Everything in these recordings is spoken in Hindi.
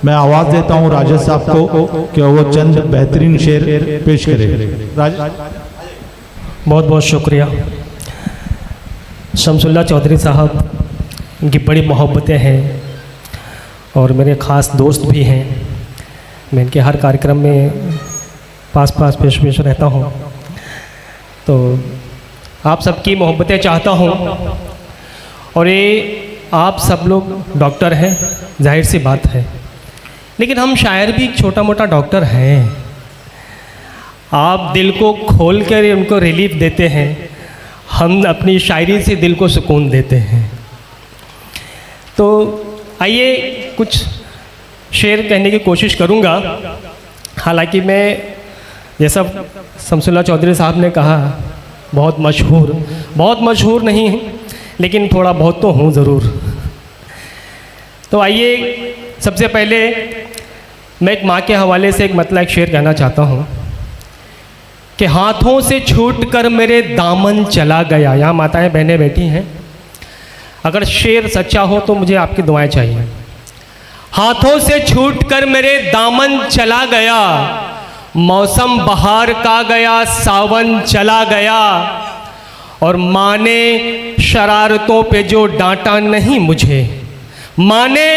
मैं आवाज़ देता हूँ राजेश साहब को कि वो चंद बेहतरीन शेर पेश करें। बहुत बहुत शुक्रिया शमसुल्लाह चौधरी साहब, इनकी बड़ी मोहब्बतें हैं और मेरे ख़ास दोस्त भी हैं। मैं इनके हर कार्यक्रम में पास पेश रहता हूँ, तो आप सबकी मोहब्बतें चाहता हूँ। और ये आप सब लोग डॉक्टर हैं, जाहिर सी बात है, लेकिन हम शायर भी छोटा मोटा डॉक्टर हैं। आप दिल को खोल कर उनको रिलीफ देते हैं, हम अपनी शायरी से दिल को सुकून देते हैं। तो आइए कुछ शेर कहने की कोशिश करूँगा। हालांकि मैं जैसा शमसुल्लाह चौधरी साहब ने कहा बहुत मशहूर नहीं है, लेकिन थोड़ा बहुत तो हूँ ज़रूर। तो आइए सबसे पहले मैं एक माँ के हवाले से एक मतलब एक शेर कहना चाहता हूँ कि हाथों से छूटकर मेरे दामन चला गया। यहाँ माताएं बहनें बैठी हैं, अगर शेर सच्चा हो तो मुझे आपकी दुआएं चाहिए। हाथों से छूटकर मेरे दामन चला गया, मौसम बहार का गया, सावन चला गया। और माँ ने शरारतों पे जो डांटा नहीं मुझे, माँ ने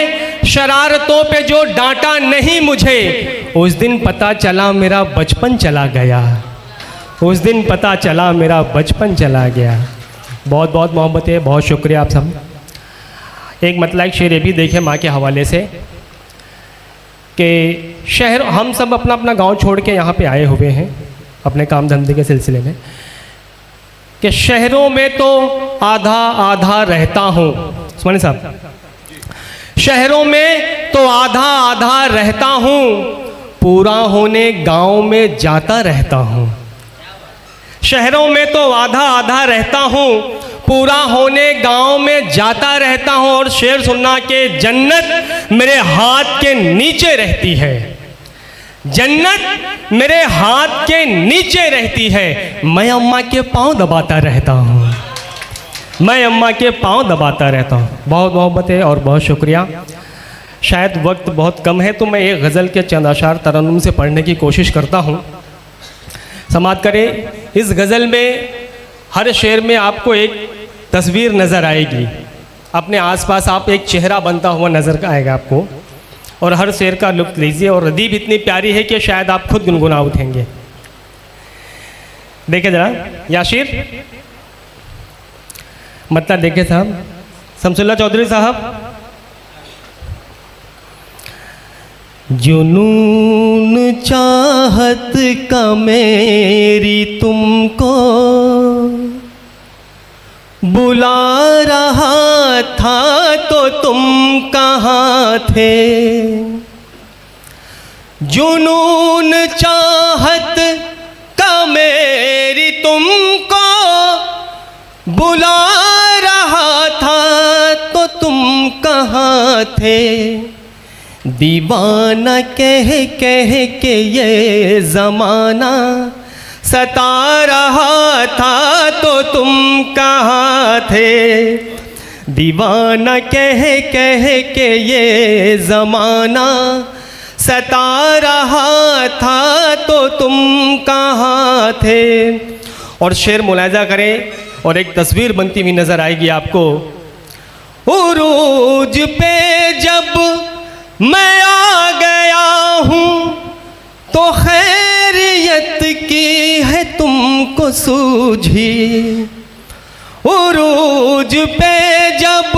शरारतों पे जो डांटा नहीं मुझे, उस दिन पता चला मेरा बचपन चला गया, उस दिन पता चला मेरा बचपन चला गया। बहुत बहुत मोहब्बतें, बहुत शुक्रिया आप सब। एक मतलब एक शेर ये भी देखें माँ के हवाले से कि शहर, हम सब अपना अपना गांव छोड़ के यहाँ पे आए हुए हैं अपने काम धंधे के सिलसिले में, कि शहरों में तो आधा आधा रहता हूँ। उस्मानी साहब, शहरों में तो आधा आधा रहता हूँ, पूरा होने गांव में जाता रहता हूँ। शहरों में तो आधा आधा रहता हूँ, पूरा होने गांव में जाता रहता हूँ। और शेर सुनना के जन्नत मेरे हाथ के नीचे रहती है, जन्नत मेरे हाथ के नीचे रहती है। मैं अम्मा के पाँव दबाता रहता हूँ, मैं अम्मा के पाँव दबाता रहता हूँ। बहुत मोहब्बतें और बहुत शुक्रिया। शायद वक्त बहुत कम है तो मैं एक गज़ल के चंद अशार तरन्नुम से पढ़ने की कोशिश करता हूँ। समाअत करें। इस गज़ल में हर शेर में आपको एक तस्वीर नज़र आएगी, अपने आसपास आप एक चेहरा बनता हुआ नज़र आएगा आपको, और हर शेर का लुत्फ़ लीजिए। और अदीब इतनी प्यारी है कि शायद आप खुद गुनगुना उठेंगे। देखे जरा याशिर, मतलब देखे साहब, शमसुल्लाह चौधरी साहब। जुनून चाहत का मेरी तुमको बुला रहा था तो तुम कहाँ थे। जुनून चाहत का मेरी तुमको बुला रहा था तो तुम कहाँ थे। दीवाना कह कह के ये ज़माना सता रहा था तो तुम कहाँ थे। दीवाना कह कह के ये ज़माना सता रहा था तो तुम कहाँ थे। और शेर मुलाहिज़ा करें और एक तस्वीर बनती हुई नज़र आएगी आपको। उरूज पे जब मैं आ गया हूँ तो खैरियत की है तुमको सूझी। उरूज पे जब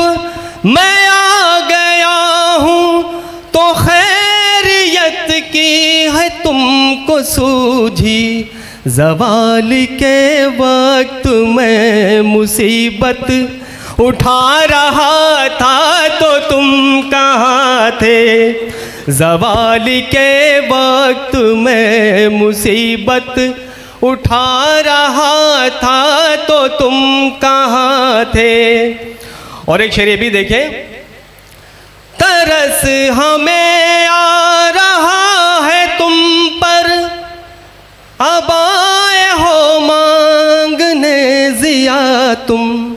मैं आ गया हूँ तो खैरियत की है तुमको सूझी। ज़वाल के वक्त मैं मुसीबत उठा रहा था तो तुम कहाँ थे। ज़वाल के वक्त मैं मुसीबत उठा रहा था तो तुम कहाँ थे। और एक शेर ये भी देखें। तरस हमें आ रहा है तुम पर, अब आए हो मांगने जिया तुम।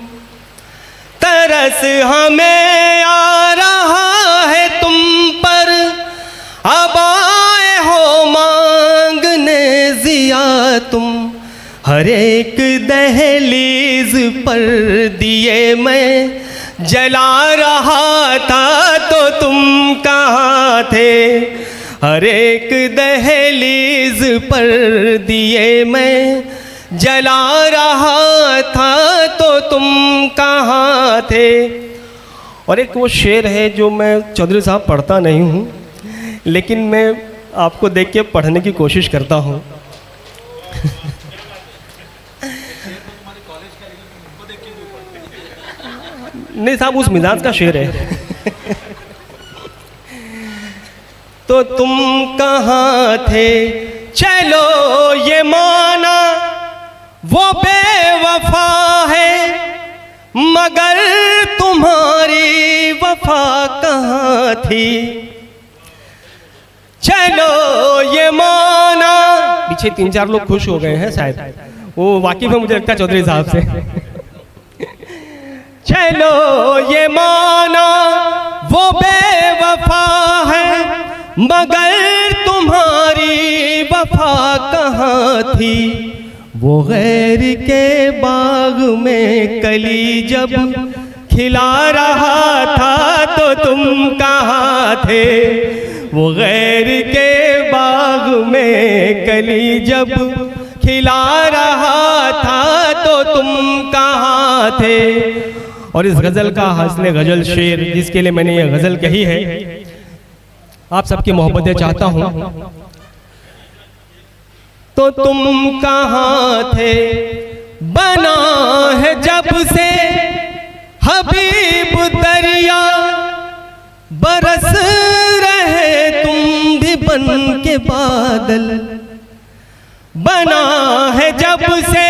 तरस हमें आ रहा है तुम पर, तुम, हर एक दहलीज पर दिए मैं जला रहा था तो तुम कहाँ थे। हर एक दहलीज पर दिए मैं जला रहा था तो तुम कहाँ थे। और एक वो शेर है जो मैं चौधरी साहब पढ़ता नहीं हूँ, लेकिन मैं आपको देख के पढ़ने की कोशिश करता हूँ। नहीं साहब, उस मिजाज का शेर है। तो तुम कहाँ थे, चलो ये माना वो बेवफा है, मगर तुम्हारी वफा कहाँ थी। चलो ये माना, पीछे 3-4 लोग खुश हो गए हैं शायद, वो वाकिफ है मुझे लगता है चौधरी साहब से। चलो ये माना वो बेवफा है, मगर तुम्हारी वफा कहाँ थी। वो गैर के बाग में कली जब खिला रहा था तो तुम कहाँ थे। वो गैर के बाग में कली जब खिला रहा था तो तुम कहाँ थे। और इस गज़ल का हस्न गज़ल शेर जिसके लिए मैंने ये गज़ल कही है, आप सबकी मोहब्बतें चाहता हूँ। तो तुम कहाँ थे, बना है जब से हबीब दरिया, बरस रहे तुम भी बन के बादल। बना है जब से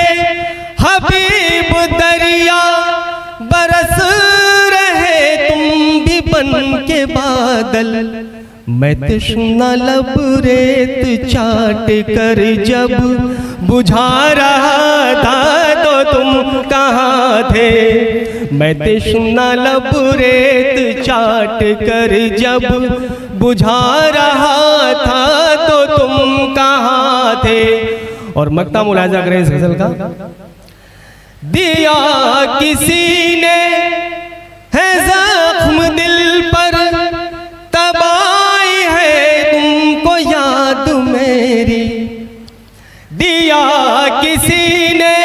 हबीब दरिया, बरस रहे तुम भी बन के बादल। मैं तृष्णा लब रेत चाट कर जब बुझा रहा था तो तुम कहाँ थे। मैं तृष्णा लब रेत चाट कर जब बुझा रहा था तो तुम कहाँ थे। और मक्ता मुलाजा करें इस गज़ल का। दिया किसी ने है ज़ख्म दिल पर, तब आई है तुमको याद मेरी। दिया किसी ने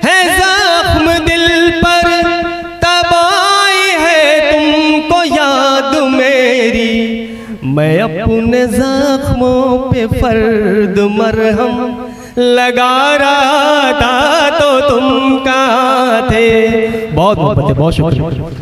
है ज़ख्म दिल पर, तब आई है तुमको याद मेरी। मैं अपने ज़ख्मों पे फर्द मरहम लगा रहा था तो तुम कहाँ थे। बहुत मोहब्बत है, बहुत शुक्रिया।